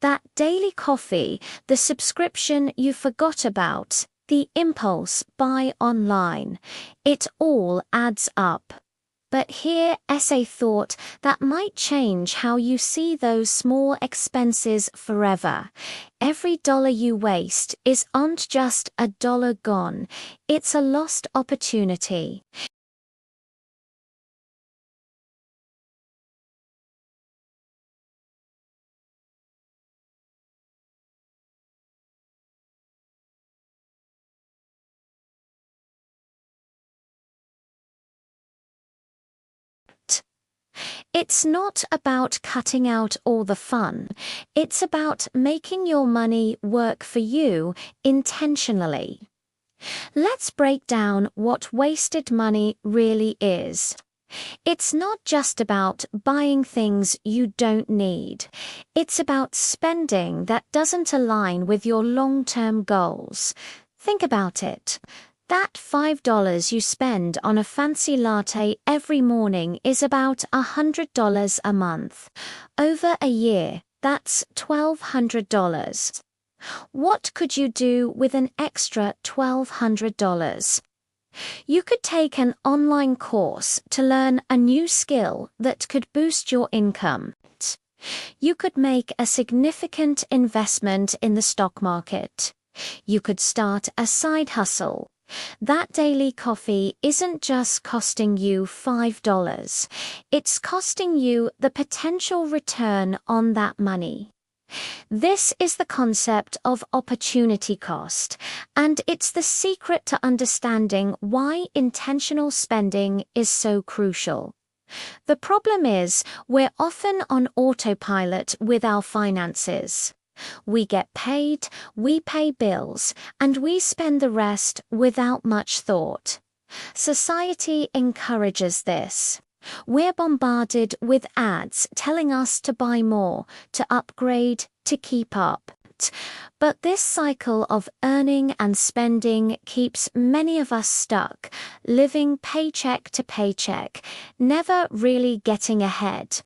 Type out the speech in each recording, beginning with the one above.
That daily coffee, the subscription you forgot about, the impulse buy online, it all adds up. But here's a thought that might change how you see those small expenses forever. Every dollar you waste isn't just a dollar gone, it's a lost opportunity. It's not about cutting out all the fun. It's about making your money work for you intentionally. Let's break down what wasted money really is. It's not just about buying things you don't need. It's about spending that doesn't align with your long-term goals. Think about it. That $5 you spend on a fancy latte every morning is about $100 a month. Over a year, that's $1,200. What could you do with an extra $1,200? You could take an online course to learn a new skill that could boost your income. You could make a significant investment in the stock market. You could start a side hustle. That daily coffee isn't just costing you $5. It's costing you the potential return on that money. This is the concept of opportunity cost, and it's the secret to understanding why intentional spending is so crucial. The problem is, we're often on autopilot with our finances. We get paid, we pay bills, and we spend the rest without much thought. Society encourages this. We're bombarded with ads telling us to buy more, to upgrade, to keep up. But this cycle of earning and spending keeps many of us stuck, living paycheck to paycheck, never really getting ahead.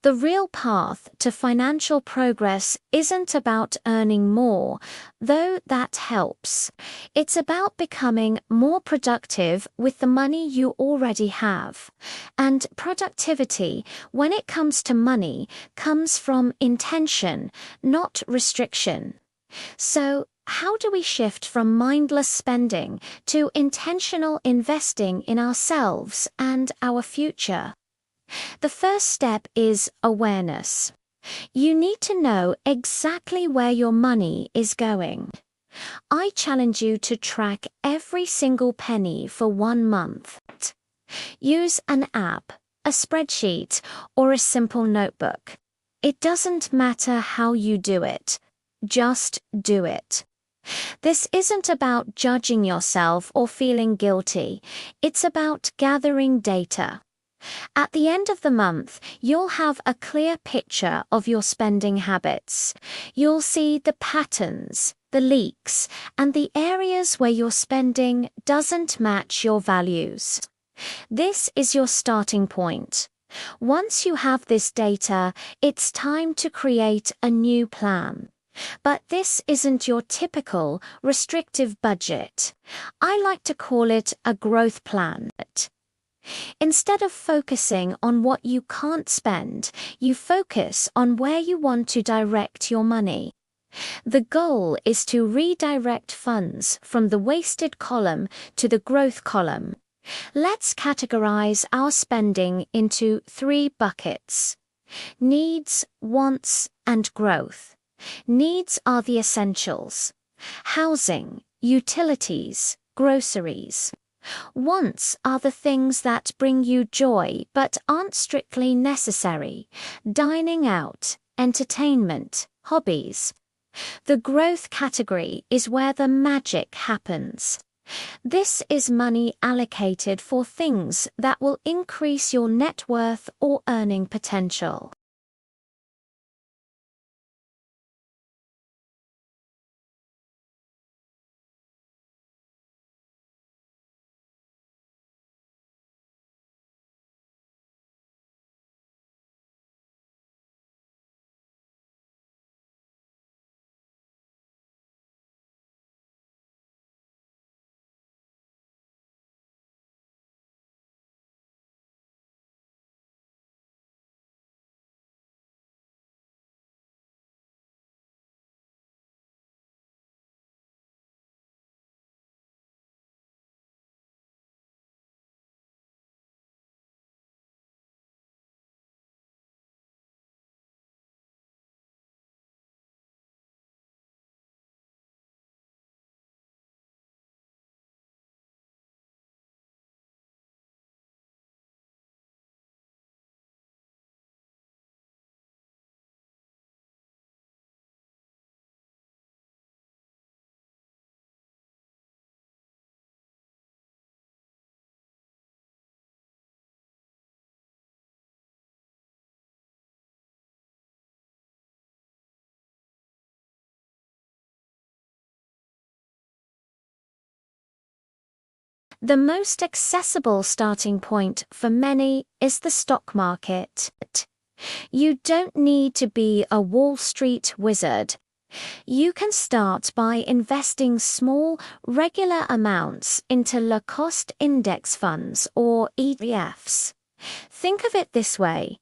The real path to financial progress isn't about earning more, though that helps. It's about becoming more productive with the money you already have. And productivity, when it comes to money, comes from intention, not restriction. So, how do we shift from mindless spending to intentional investing in ourselves and our future? The first step is awareness. You need to know exactly where your money is going. I challenge you to track every single penny for 1 month. Use an app, a spreadsheet, or a simple notebook. It doesn't matter how you do it. Just do it. This isn't about judging yourself or feeling guilty. It's about gathering data. At the end of the month, you'll have a clear picture of your spending habits. You'll see the patterns, the leaks, and the areas where your spending doesn't match your values. This is your starting point. Once you have this data, it's time to create a new plan. But this isn't your typical restrictive budget. I like to call it a growth plan. Instead of focusing on what you can't spend, you focus on where you want to direct your money. The goal is to redirect funds from the wasted column to the growth column. Let's categorize our spending into 3 buckets: needs, wants, and growth. Needs are the essentials: housing, utilities, groceries. Wants are the things that bring you joy but aren't strictly necessary: dining out, entertainment, hobbies. The growth category is where the magic happens. This is money allocated for things that will increase your net worth or earning potential. The most accessible starting point for many is the stock market. You don't need to be a Wall Street wizard. You can start by investing small, regular amounts into low-cost index funds or ETFs. Think of it this way.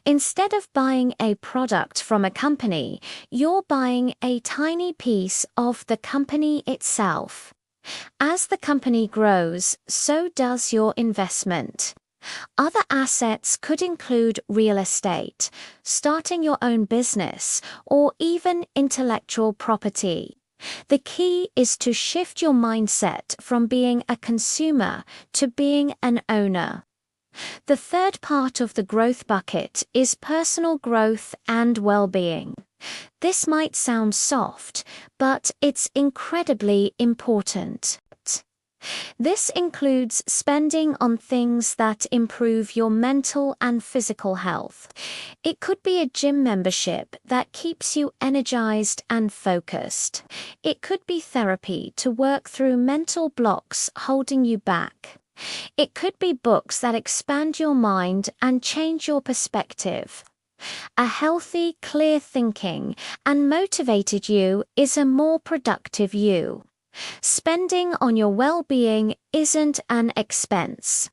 Instead of buying a product from a company, you're buying a tiny piece of the company itself. As the company grows, so does your investment. Other assets could include real estate, starting your own business, or even intellectual property. The key is to shift your mindset from being a consumer to being an owner. The third part of the growth bucket is personal growth and well-being. This might sound soft, but it's incredibly important. This includes spending on things that improve your mental and physical health. It could be a gym membership that keeps you energized and focused. It could be therapy to work through mental blocks holding you back. It could be books that expand your mind and change your perspective. A healthy, clear thinking and motivated you is a more productive you. Spending on your well-being isn't an expense.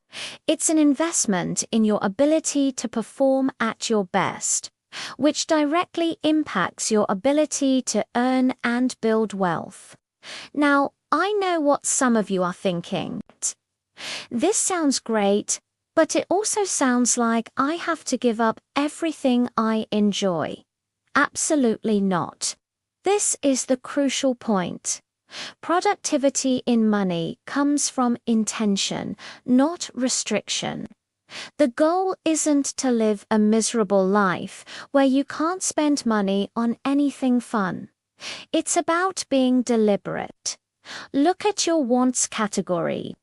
It's an investment in your ability to perform at your best, which directly impacts your ability to earn and build wealth. Now, I know what some of you are thinking. This sounds great, but it also sounds like I have to give up everything I enjoy. Absolutely not. This is the crucial point. Productivity in money comes from intention, not restriction. The goal isn't to live a miserable life where you can't spend money on anything fun. It's about being deliberate. Look at your wants category.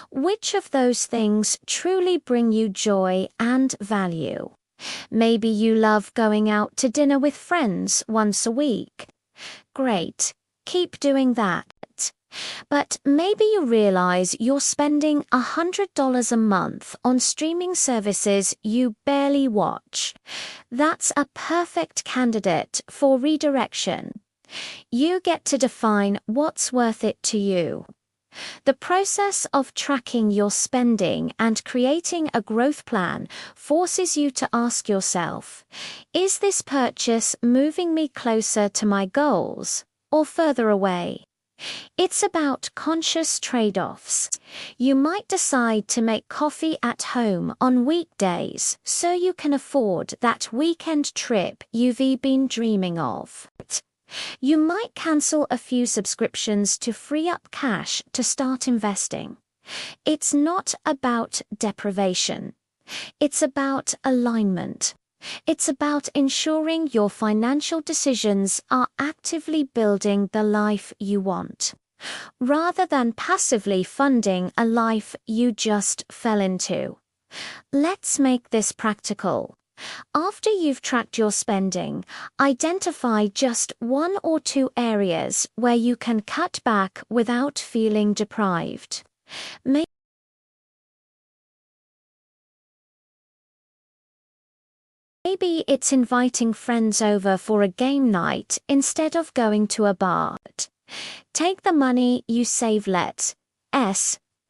Which of those things truly bring you joy and value? Maybe you love going out to dinner with friends once a week. Great. Keep doing that. But maybe you realize you're spending $100 a month on streaming services you barely watch. That's a perfect candidate for redirection. You get to define what's worth it to you. The process of tracking your spending and creating a growth plan forces you to ask yourself, is this purchase moving me closer to my goals or further away? It's about conscious trade-offs. You might decide to make coffee at home on weekdays so you can afford that weekend trip you've been dreaming of. You might cancel a few subscriptions to free up cash to start investing. It's not about deprivation. It's about alignment. It's about ensuring your financial decisions are actively building the life you want, rather than passively funding a life you just fell into. Let's make this practical. After you've tracked your spending, identify just 1 or 2 areas where you can cut back without feeling deprived. Maybe it's inviting friends over for a game night instead of going to a bar. Take the money you save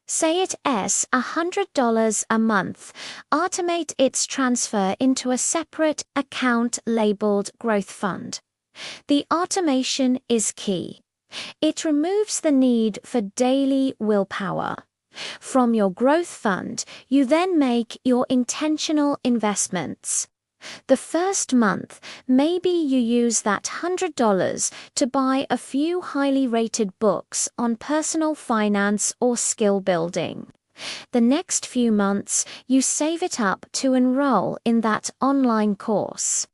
say it $100 a month, automate its transfer into a separate account labeled Growth Fund. The automation is key. It removes the need for daily willpower. From your growth fund, you then make your intentional investments. The first month, maybe you use that $100 to buy a few highly rated books on personal finance or skill building. The next few months, you save it up to enroll in that online course.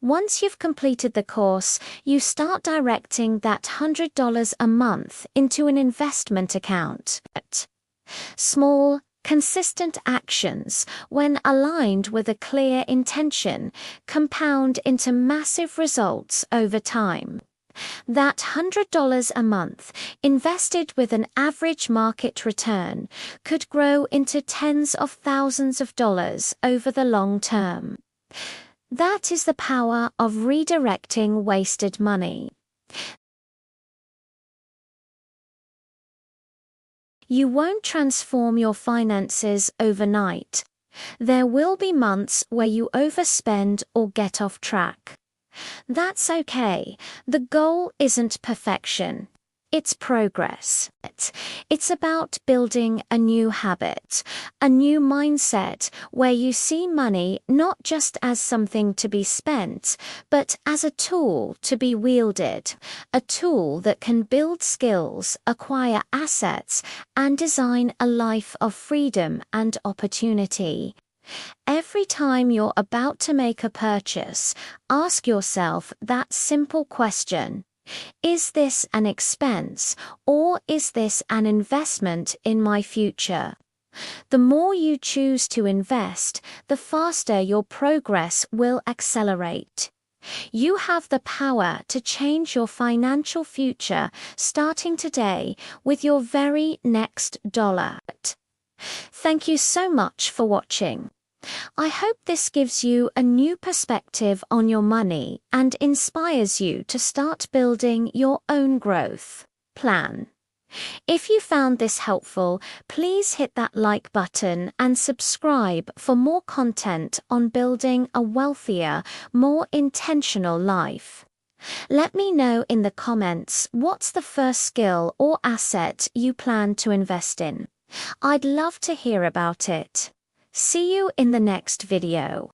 Once you've completed the course, you start directing that $100 a month into an investment account. Small, consistent actions, when aligned with a clear intention, compound into massive results over time. That $100 a month, invested with an average market return, could grow into tens of thousands of dollars over the long term. That is the power of redirecting wasted money. You won't transform your finances overnight. There will be months where you overspend or get off track. That's okay. The goal isn't perfection. It's progress. It's about building a new habit, a new mindset where you see money not just as something to be spent, but as a tool to be wielded, a tool that can build skills, acquire assets, and design a life of freedom and opportunity. Every time you're about to make a purchase, ask yourself that simple question. Is this an expense, or is this an investment in my future? The more you choose to invest, the faster your progress will accelerate. You have the power to change your financial future starting today with your very next dollar. Thank you so much for watching. I hope this gives you a new perspective on your money and inspires you to start building your own growth plan. If you found this helpful, please hit that like button and subscribe for more content on building a wealthier, more intentional life. Let me know in the comments what's the first skill or asset you plan to invest in. I'd love to hear about it. See you in the next video.